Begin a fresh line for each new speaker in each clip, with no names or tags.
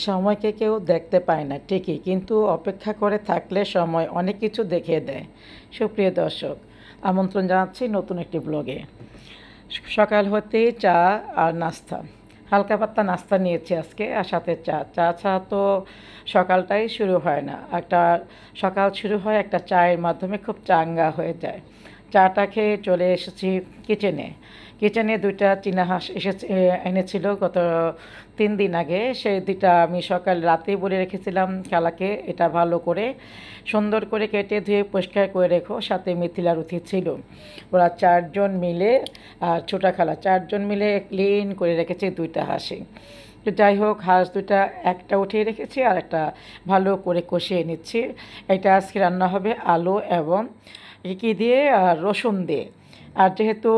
সময়কে কেউ দেখতে পায় না ঠিকই, কিন্তু অপেক্ষা করে থাকলে সময় অনেক কিছু দেখিয়ে দেয়। সুপ্রিয় দর্শক, আমন্ত্রণ জানাচ্ছি নতুন একটি ব্লগে। সকাল হতেই চা আর নাস্তা, হালকা পাতলা নাস্তা নিয়েছি আজকে, আর সাথে চা। চা ছাড়া তো সকালটাই শুরু হয় না। সকাল শুরু হয় একটা চায়ের মাধ্যমে, খুব চাঙ্গা হয়ে যায়। চাটা খেয়ে চলে এসেছি কিচেনে। কিচেনে দুইটা চীনা হাঁস এনেছিল গত 3 দিন আগে। সেই দুইটা আমি সকাল রাতেই বলে রেখেছিলাম খালাকে, এটা ভালো করে সুন্দর করে কেটে ধুয়ে পরিষ্কার করে রেখো। সাথে মিথিলা রুথি ছিল। ওরা 4 জন মিলে, আর ছোটা খালা 4 জন মিলে ক্লিন করে রেখেছে দুইটা হাঁসই। তো যাই হোক, হাঁস দুটা একটা উঠিয়ে রেখেছি আর একটা ভালো করে কষিয়ে নিচ্ছি। এটা আজকে রান্না হবে আলু এবং কী দিয়ে, রসুন দিয়ে। আর যেহেতু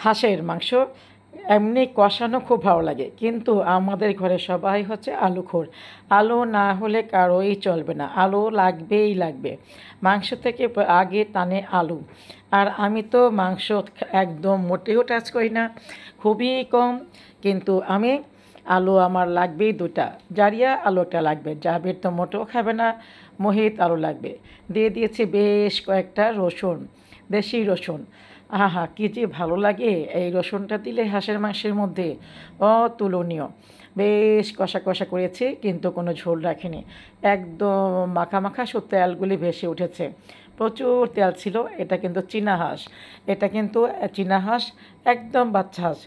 হাঁসের মাংস এমনি কষানো খুব ভালো লাগে, কিন্তু আমাদের ঘরে সবাই হচ্ছে আলুখোর। আলু না হলে কারোই চলবে না, আলু লাগবেই লাগবে। মাংস থেকে আগে টানে আলু। আর আমি তো মাংস একদম মোটেও টাচ করি না, খুবই কম। কিন্তু আমি আলু আমার লাগবেই দুটা। জারিয়া আলুটা লাগবে, জাবির তো মোটেও খাবে না, মোহিত আলু লাগবে। দিয়ে দিয়েছি বেশ কয়েকটা রসুন, দেশি রসুন। আহা, কী যে ভালো লাগে এই রসুনটা দিলে হাঁসের মাংসের মধ্যে, অতুলনীয়। বেশ কষা কষা করেছি, কিন্তু কোনো ঝোল রাখিনি। একদম মাখা মাখা, তেলগুলি ভেসে উঠেছে, প্রচুর তেল ছিল। এটা কিন্তু চীনা হাঁস, এটা কিন্তু চীনা হাঁস, একদম বাচ্চা হাঁস।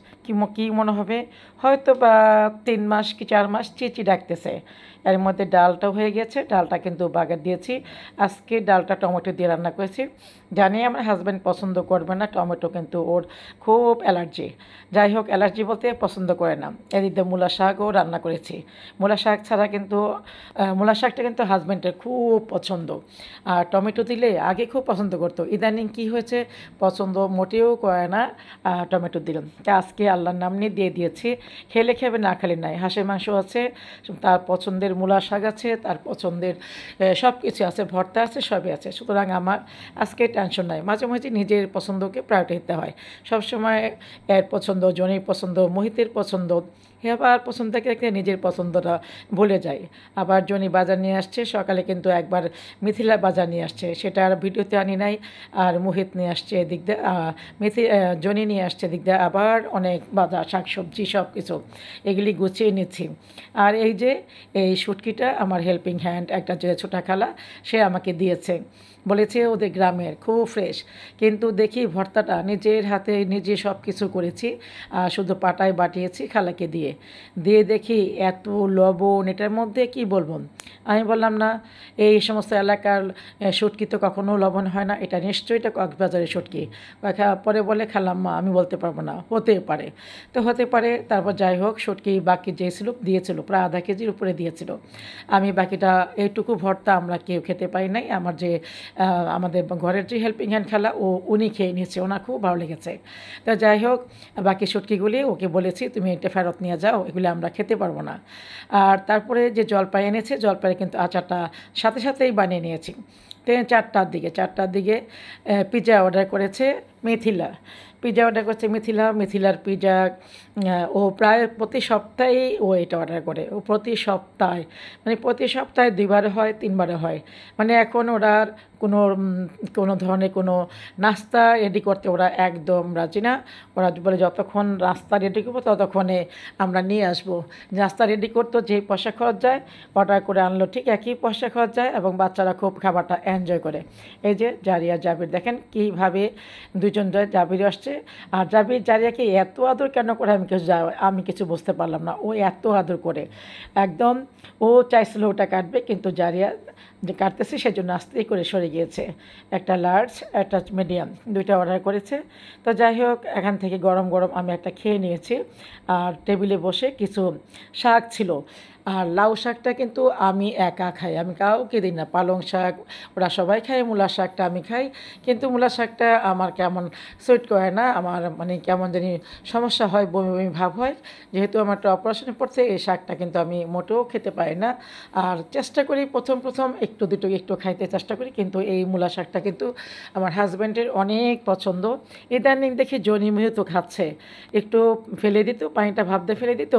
কী মনে হবে, হয়তো বা 3 মাস কি 4 মাস চিচি ডাকতেছে। এর মধ্যে ডালটাও হয়ে গেছে, ডালটা কিন্তু বাগার দিয়েছি। আজকে ডালটা টমেটো দিয়ে রান্না করেছি। জানি আমার হাজব্যান্ড পছন্দ করবে না, টমেটো কিন্তু ওর খুব অ্যালার্জি। যাই হোক, অ্যালার্জি বলতে পছন্দ করে না। এদিকে মূলা শাকও রান্না করেছি। মূলা শাক ছাড়া কিন্তু মূলা শাকটা কিন্তু হাজব্যান্ডের খুব পছন্দ। আর টমেটো দিলে আগে খুব পছন্দ করতো, ইদানিং কি হয়েছে, পছন্দ মোটেও করে না টমেটো দিলাম। আজকে আল্লাহর নাম নিয়ে দিয়ে দিয়েছি। খেলে খেবে, না খেলে নাই। হাঁসের মাংস আছে, তার পছন্দের মূলা শাক আছে, তার পছন্দের সব কিছু আছে, ভর্তা আছে, সবই আছে। সুতরাং আমার আজকে টেনশন নাই। মাঝে মাঝে নিজের পছন্দকে প্রায়োরিটি দিতে হয়। সবসময় এর পছন্দ, জনির পছন্দ, মোহিতের পছন্দ, আবার পছন্দ থেকে নিজের পছন্দটা ভুলে যায়। আবার জনি বাজার নিয়ে আসছে সকালে, কিন্তু একবার মিথিলা বাজার নিয়ে আসছে, সেটা আর ভিডিওতে আনি নাই। আর মোহিত নিয়ে আসছে এদিক দিয়ে, জনি নিয়ে আসছে এদিক দিয়ে আবার অনেক বাজার, শাকসবজি, সব কিছু এগুলি গুছিয়ে নিচ্ছি। আর এই যে এই শুটকিটা আমার হেল্পিং হ্যান্ড একটা যে ছোটা খালা, সে আমাকে দিয়েছে, বলেছে ওদের গ্রামের, খুব ফ্রেশ। কিন্তু দেখি ভর্তাটা নিজের হাতে নিজে সব কিছু করেছি, শুধু পাটায় বাটিয়েছি খালাকে দিয়ে দিয়ে দেখি এত লবণ এটার মধ্যে, কি বলবো। আমি বললাম না, এই সমস্ত এলাকার শুটকি তো কখনো লবণ হয় না, এটা নিশ্চয়ই এটা কক্সবাজারের শুটকি। পরে বলে, খালাম্মা আমি বলতে পারবো না, হতে পারে। তো হতে পারে। তারপর যাই হোক, শুটকি বাকি যে ছিল দিয়েছিল, প্রায় আধা কেজির উপরে দিয়েছিল। আমি বাকিটা, এইটুকু ভর্তা আমরা কেউ খেতে পারি নাই। আমার যে আমাদের ঘরের যে হেল্পিং হ্যান্ড খালা, উনি খেয়ে নিয়েছে, ওনার খুব ভালো লেগেছে। তা যাই হোক, বাকি শুটকিগুলি ওকে বলেছি তুমি এটা ফেরত নিয়ে যাও, এগুলি আমরা খেতে পারবো না। আর তারপরে যে জলপাই এনেছে, জলপাই কিন্তু আচারটা সাথে সাথেই বানিয়ে নিয়েছি। 4টার দিকে পিৎজা অর্ডার করেছে মিথিলা। পিৎজা অর্ডার করছে মিথিলার পিৎজা ও প্রায় প্রতি সপ্তাহেই ও এটা অর্ডার করে। ও প্রতি সপ্তাহে, মানে প্রতি সপ্তাহে 2বার হয়, 3বারে হয়। মানে এখন ওরা কোনো ধরনের কোনো নাস্তা রেডি করতে ওরা একদম রাজি না। ওরা বলে যতক্ষণ নাস্তা রেডি করবো ততক্ষণে আমরা নিয়ে আসবো। নাস্তা রেডি করতো যে পয়সা খরচ যায়, অর্ডার করে আনলো ঠিক একই পয়সা খরচ যায়, এবং বাচ্চারা খুব খাবারটা এনজয় করে। এই যে জারিয়া জাবির দেখেন কীভাবে দুজন জাবির আসছে। আর জারিয়াকে এত আদর কেন করে আমি কিছু বুঝতে পারলাম না। ও এত আদর করে একদম, ও চাইছিল ওটা কাটবে, কিন্তু জারিয়া যে কাটতেছে সেজন্য আস্তেই করে সরে গিয়েছে। একটা লার্জ, একটা মিডিয়াম, দুইটা অর্ডার করেছে। তো যাই হোক, এখান থেকে গরম গরম আমি একটা খেয়ে নিয়েছি। আর টেবিলে বসে কিছু শাক ছিল, আর লাউ শাকটা কিন্তু আমি একা খাই, আমি কাউকে দিই না। পালং শাক ওরা সবাই খায়, মূলা শাকটা আমি খাই, কিন্তু মূলা শাকটা আমার কেমন সুইট করে না, আমার মানে কেমন জানি সমস্যা হয়, বমি বমি ভাব হয়। যেহেতু আমার একটা অপারেশনের পর থেকে এই শাকটা কিন্তু আমি মোটেও খেতে পারি না। আর চেষ্টা করি প্রথম একটু দুটো একটু খাইতে চেষ্টা করি, কিন্তু এই মূলা শাকটা কিন্তু আমার হাজব্যান্ডের অনেক পছন্দ। ইদানিং দেখি জনিমিও তো খাচ্ছে, একটু ফেলে দিত, পানিটা ভাপ দিয়ে ফেলে দিত।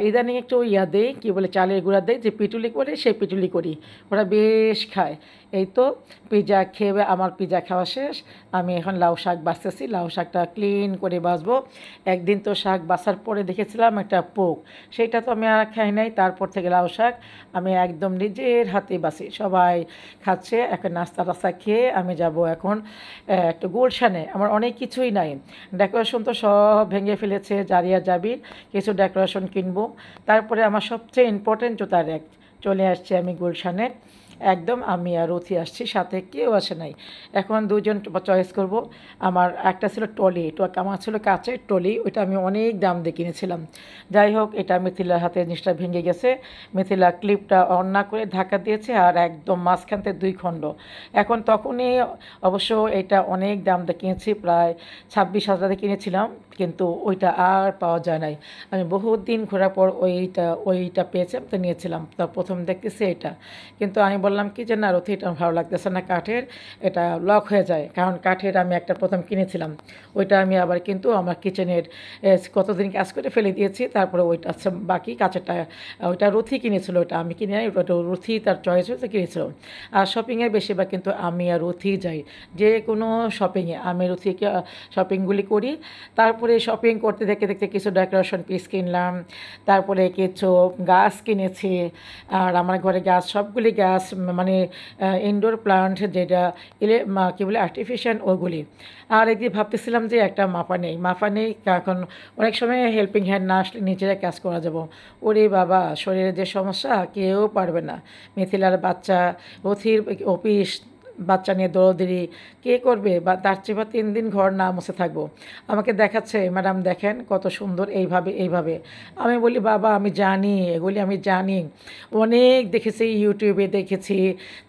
ইদানিং একটু দেই, কী বলে, চালের গুঁড়া দেয়, যে পিটুলি করে সেই পিটুলি করি, ওরা বেশ খায়। এই তো পিৎজা খেয়ে আমার পিৎজা খাওয়া শেষ। আমি এখন লাউ শাক বাছতেছি, লাউ শাকটা ক্লিন করে বাছবো। একদিন তো শাক বাছার পরে দেখেছিলাম একটা পোক, সেইটা তো আমি আর খাই নাই। তারপর থেকে লাউ শাক আমি একদম নিজের হাতে বাছি, সবাই খাচ্ছে। এখন নাস্তা টাস্তা খেয়ে আমি যাব এখন একটু গুলশানে। আমার অনেক কিছুই নাই, ডেকোরেশন তো সব ভেঙে ফেলেছে জারিয়া জাবির, কিছু ডেকোরেশন কিনবো। তারপরে আমার সবচেয়ে ইম্পর্টেন্ট জুতার র্যাক চলে আসছে, আমি গুলশানে একদম আমি আর রথি আসছি, সাথে কেউ আসে নাই। এখন দুজন চয়েস করব। আমার একটা ছিল টলি, আমার ছিল কাচের টলি, ওইটা আমি অনেক দাম দিয়ে কিনেছিলাম। যাই হোক, এটা মিথিলার হাতে জিনিসটা ভেঙে গেছে। মিথিলা ক্লিপটা অন না করে ধাক্কা দিয়েছে, আর একদম মাঝখান থেকে 2 খণ্ড। এখন তখনই অবশ্য এটা অনেক দাম দিয়ে কিনেছি, প্রায় 26,000 দিয়ে কিনেছিলাম, কিন্তু ওইটা আর পাওয়া যায় নাই। আমি বহুত দিন ঘোরার পর ওইটা পেয়েছিলাম, তো নিয়েছিলাম। তো প্রথম দেখতেছি এটা, কিন্তু আমি বললাম কি যে না রথি, এটা ভালো লাগতেছে না, কাঠের এটা লক হয়ে যায়। কারণ কাঠের আমি একটা প্রথম কিনেছিলাম, ওইটা আমি আবার কিন্তু আমার কিচেনের কতদিন কাজ করে ফেলে দিয়েছি। তারপরে ওইটা বাকি কাঁচেরটা, ওইটা রথি কিনেছিল, ওইটা আমি কিনে নাই, ওটা রথি তার চয়েস হয়েছে কিনেছিল। আর শপিংয়ে বেশিরভাগ কিন্তু আমি আর রথি যাই, যে কোনো শপিংয়ে আমি রথিকে শপিংগুলি করি। তারপরে শপিং করতে দেখতে দেখতে কিছু ডেকোরেশন পিস কিনলাম, তারপরে কিছু গাছ কিনেছি। আর আমার ঘরে গাছ, সবগুলি গাছ, মানে ইনডোর প্লান্ট, যেটা কী বলে আর্টিফিশিয়াল, ওগুলি। আর একদিন ভাবতেছিলাম যে একটা মাপা নেই, এখন অনেক সময় হেল্পিং হ্যান্ড না আসলে নিজেরা কাজ করা যাব। ওরে বাবা, শরীরের যে সমস্যা, কেউ পারবে না। মিথিলার বাচ্চা, রথির অফিস, বাচ্চা নিয়ে দৌড়দৌড়ি কে করবে? বা তার চেয়ে বা 3 দিন ঘর না মুছে থাকবো। আমাকে দেখাচ্ছে, ম্যাডাম দেখেন কত সুন্দর, এইভাবে। আমি বলি বাবা আমি জানি, এগুলি আমি জানি, অনেক দেখেছি, ইউটিউবে দেখেছি,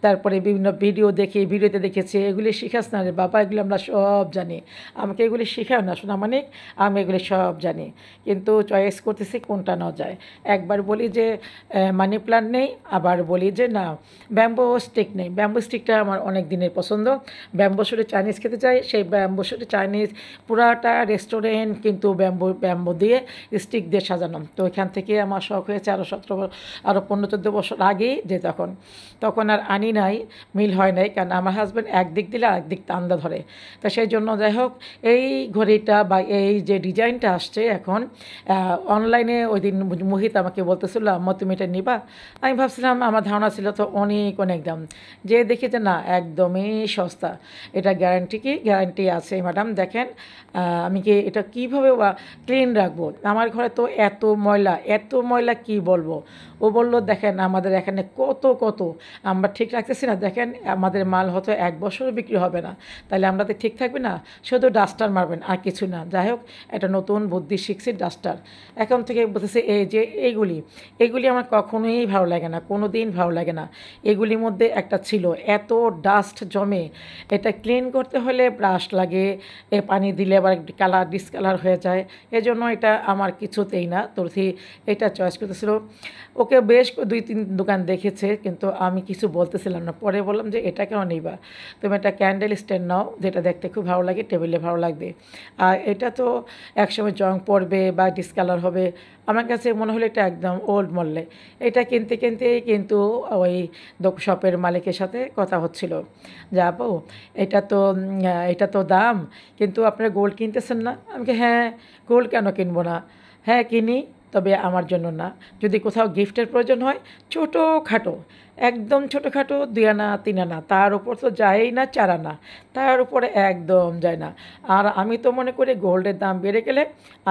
তারপরে বিভিন্ন ভিডিওতে দেখেছি, এগুলি শিখাস না রে বাবা, এগুলি আমরা সব জানি, আমাকে এগুলি শেখাও না শোনা, মানে আমি এগুলি সব জানি, কিন্তু চয়েস করতেছি কোনটা না যায়। একবার বলি যে মানি প্ল্যান্ট নেই, আবার বলি যে না ব্যাম্বো স্টিক নেই। ব্যাম্বো স্টিকটা আমার অনেক দিনের পছন্দ, ব্যাম্বো শুটে চাইনিজ খেতে চাই, সেই ব্যাম্বো শুটে চাইনিজ পুরাটা রেস্টুরেন্ট কিন্তু ব্যাম্বো দিয়ে স্টিক দিয়ে সাজানো। তো ওইখান থেকে আমার শখ হয়েছে আরও 15-14 বছর আগেই, যে তখন আর আনি নাই, মিল হয় নাই, কারণ আমার হাজব্যান্ড একদিক দিলে আরেকদিক টান্দা ধরে। তো সেই জন্য যাই হোক, এই ঘড়িটা বা এই যে ডিজাইনটা আসছে এখন অনলাইনে, ওই দিন মোহিত আমাকে বলতেছিল আম্মা তুমি এটা নিবা। আমি ভাবছিলাম, আমার ধারণা ছিল তো অনেক দাম, যে দেখি যে না একদমই সস্তা। এটা গ্যারান্টি আছে ম্যাডাম, দেখেন আমি কি এটা কীভাবে ক্লিন রাখবো, আমার ঘরে তো এত ময়লা কি বলবো। ও বলল দেখেন আমাদের এখানে কত আমরা ঠিক রাখতেছি না, দেখেন আমাদের মাল হয়তো 1 বছরও বিক্রি হবে না, তাহলে আমরা তো ঠিক থাকবে না, শুধু ডাস্টার মারবেন আর কিছু না। যাই হোক, একটা নতুন বুদ্ধি শিখছি, ডাস্টার। এখন থেকে বলতেছে এই যে এগুলি আমার কখনোই ভালো লাগে না, কোনো দিন ভালো লাগে না। এগুলির মধ্যে একটা ছিল, এত ডাস্ট জমে, এটা ক্লিন করতে হলে ব্রাশ লাগে, পানি দিলে আবার ডিসকালার হয়ে যায়, এজন্য এটা আমার কিছুতেই না। তোরথি এটা চয়েস করতেছিল, ওকে বেশ 2-3 দোকান দেখেছে, কিন্তু আমি কিছু বলতেছিলাম না। পরে বললাম যে এটা কেন নিবা, তুমি একটা ক্যান্ডেল স্ট্যান্ড নাও, যেটা দেখতে খুব ভালো লাগে, টেবিলে ভালো লাগবে। আর এটা তো একসময় জং পড়বে বা ডিসকালার হবে, আমার কাছে মনে হলো এটা একদম ওল্ড মডেলে। এটা কিনতে কিন্তু ওই শপের মালিকের সাথে কথা হচ্ছিল, যাবো এটা তো দাম, কিন্তু আপনারা গোল্ড কিনতেছেন না? আমি হ্যাঁ, গোল্ড কেন কিনবো না, হ্যাঁ কিনি, তবে আমার জন্য না, যদি কোথাও গিফটের প্রয়োজন হয়, ছোটোখাটো, একদম ছোটোখাটো 2 আনা 3 আনা, তার উপর তো যায়ই না 4 আনা, তার উপরে একদম যায় না। আর আমি তো মনে করি গোল্ডের দাম বেড়ে গেলে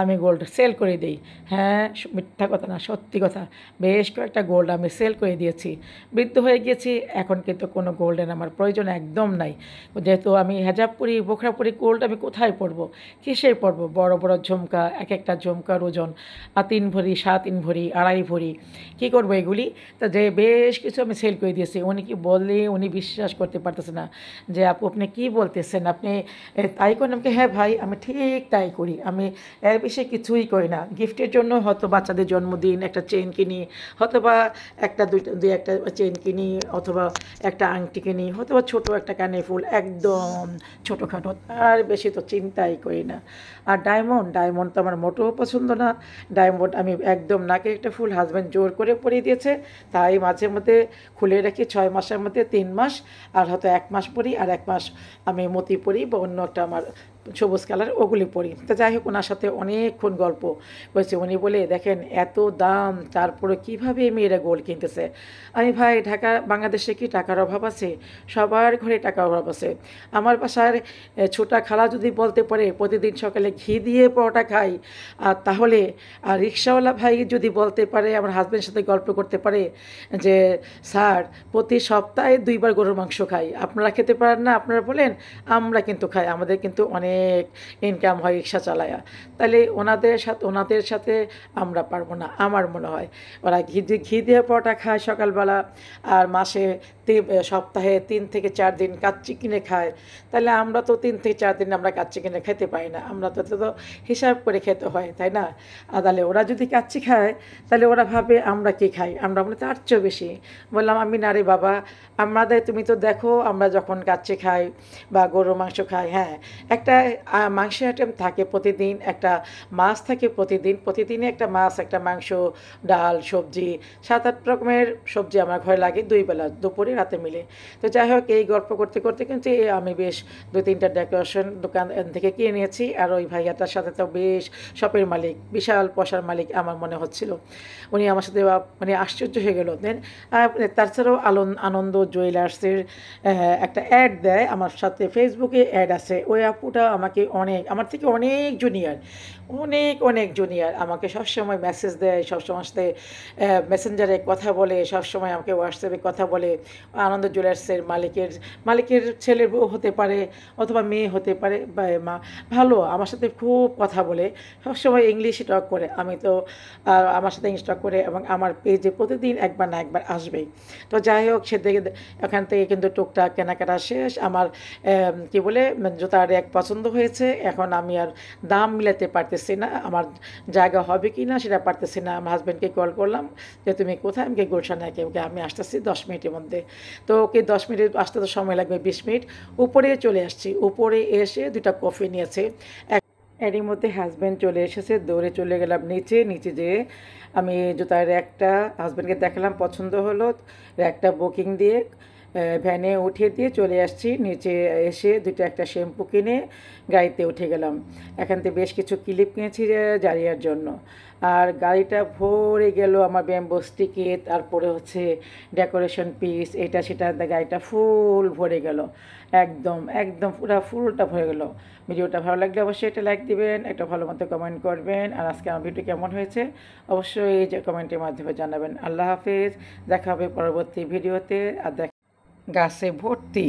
আমি গোল্ড সেল করে দিই। হ্যাঁ, মিথ্যা কথা না, সত্যি কথা, বেশ কয়েকটা গোল্ড আমি সেল করে দিয়েছি। বৃদ্ধ হয়ে গিয়েছি, এখন কিন্তু কোনো গোল্ডের আমার প্রয়োজন একদম নাই। যেহেতু আমি হেজাব পরি, বোখরা পরি, গোল্ড আমি কোথায় পরবো, কিসে পরবো? বড় ঝুমকা, একটা ঝুমকার ওজন 3 ভরি, 3.5 ভরি, 2.5 ভরি, কী করবো এগুলি? তা যে বেশ কিছু আমি আমি সেল করে দিয়েছি। উনি কি বলে উনি বিশ্বাস করতে পারতেছে না যে আপু আপনি কি বলতেছেন, আপনি তাই করেন? আমাকে হ্যাঁ ভাই আমি ঠিক তাই করি, আমি এর বেশি কিছুই করি না। গিফটের জন্য হয়তো বাচ্চাদের জন্মদিন একটা চেন কিনি, হয়তো বা একটা দুই একটা চেন কিনি, অথবা একটা আংটি কিনি, হয়তো বা ছোটো একটা কানের ফুল, একদম ছোটোখাটো, আর বেশি তো চিন্তাই করি না। আর ডায়মন্ড তো আমার মোটেও পছন্দ না। ডায়মন্ড আমি একদম নাকে একটা ফুল হাজব্যান্ড জোর করে পরিয়ে দিয়েছে, তাই মাঝে মধ্যে খুলে রাখি 6 মাসের মধ্যে 3 মাস, আর হয়তো 1 মাস পরি, আর 1 মাস আমি মতি পরি বা অন্য একটা আমার সবুজ কালার ওগুলি পরি। তো যাই হোক, ওনার সাথে অনেকক্ষণ গল্প হয়েছে। উনি বলে দেখেন এত দাম, তারপরে কীভাবে মেয়েরা গোল্ড কিনতেছে। আমি ভাই ঢাকা বাংলাদেশে কি টাকার অভাব আছে? সবার ঘরে টাকার অভাব আছে। আমার বাসার ছোটা খালা যদি বলতে পারে প্রতিদিন সকালে ঘি দিয়ে পরোটা খাই, আর তাহলে আর রিক্সাওয়ালা ভাই যদি বলতে পারে, আমার হাজব্যান্ডের সাথে গল্প করতে পারে যে স্যার প্রতি সপ্তাহে 2বার গরুর মাংস খাই, আপনারা খেতে পারেন না? আপনারা বলেন, আমরা কিন্তু খাই, আমাদের কিন্তু অনেক ইনকাম হয় রিক্সা চালায়া। তাহলে ওনাদের সাথে আমরা পারবো না আমার মনে হয়। ওরা ঘি দিয়ে পরোটা খায় সকালবেলা, আর সপ্তাহে 3 থেকে 4 দিন কাচ্চি কিনে খায়। তাহলে আমরা তো 3 থেকে 4 দিন আমরা কাচ্চি কিনে খেতে পারি না, আমরা তো হিসাব করে খেতে হয়, তাই না? আর তাহলে ওরা যদি কাচ্চি খায়, তাহলে ওরা ভাবে আমরা কি খাই, আমরা মনে তার চেয়েও বেশি। বললাম আমি না রে বাবা, তুমি তো দেখো আমরা যখন কাচ্চি খাই বা গরুর মাংস খাই, হ্যাঁ একটা মাংসের আইটেম থাকে প্রতিদিন, একটা মাছ থাকে প্রতিদিনই একটা মাছ, একটা মাংস, ডাল, সবজি, 7-8 রকমের সবজি আমার ঘরে লাগে 2 বেলা, দুপুরে রাতে মিলে। তো যাই হোক, এই গল্প করতে করতে কিন্তু আমি বেশ 2-3টা ডেকোরেশন দোকান থেকে কিনে নিয়েছি। আর ওই ভাইয়াটার সাথে তো বেশ শপের মালিক, বিশাল পয়সার মালিক আমার মনে হচ্ছিল। উনি আমার সাথে মানে আশ্চর্য হয়ে গেল। দেন তাছাড়াও আনন্দ জুয়েলার্সের একটা অ্যাড দেয় আমার সাথে, ফেসবুকে অ্যাড আছে। ওই আপুটা আমাকে আমার থেকে অনেক জুনিয়র আমাকে সবসময় মেসেজ দেয়, সবসময় সাথে মেসেঞ্জারে কথা বলে, সবসময় আমাকে হোয়াটসঅ্যাপে কথা বলে। আনন্দ জুয়েলার্সের মালিকের ছেলের বউ হতে পারে, অথবা মেয়ে হতে পারে, বা মা, ভালো আমার সাথে খুব কথা বলে, সবসময় ইংলিশে টক করে। আমি তো আমার সাথে ইংলিশ টক করে, এবং আমার পেজে প্রতিদিন একবার না একবার আসবেই। তো যাই হোক, এখান থেকে কিন্তু টুকটাক কেনাকাটা শেষ। আমার কি বলে জুতার এক পছন্দ হয়েছে, এখন আমি আর দাম মিলাতে পারতেছি না, আমার জায়গা হবে কি না সেটা পারতেছি না। আমার হাজব্যান্ডকে কল করলাম যে তুমি কোথায়? আমাকে গুলশানে, ওকে আমি আসতেছি 10 মিনিটের মধ্যে। তো ওকে 10 মিনিট আসতে তো সময় লাগবে 20 মিনিট। উপরে চলে আসছি, উপরে এসে 2টা কফি নিয়েছে। এরই মধ্যে হাজব্যান্ড চলে এসেছে, দৌড়ে চলে গেলাম নিচে যেয়ে আমি জুতার র্যাকটা হাজব্যান্ডকে দেখালাম, পছন্দ হলো, র্যাকটা বুকিং দিয়ে ভ্যানে উঠিয়ে দিয়ে চলে আসছি। নিচে এসে একটা শ্যাম্পু কিনে গাড়িতে উঠে গেলাম। এখান থেকে বেশ কিছু ক্লিপ কিনেছি জারিয়ার জন্য। আর গাড়িটা ভরে গেল আমার ব্যাম্বো স্টিকে, তারপরে হচ্ছে ডেকোরেশন পিস, এটা সেটা, গাড়িটা ফুল ভরে গেল, একদম পুরো ফুলটা ভরে গেল। ভিডিওটা ভালো লাগলে অবশ্যই এটা লাইক দিবেন, একটা ভালো মতো কমেন্ট করবেন, আর আজকে আমার ভিডিও কেমন হয়েছে অবশ্যই এই যে কমেন্টের মাধ্যমে জানাবেন। আল্লাহ হাফেজ, দেখা হবে পরবর্তী ভিডিওতে। আর গাছে ভর্তি।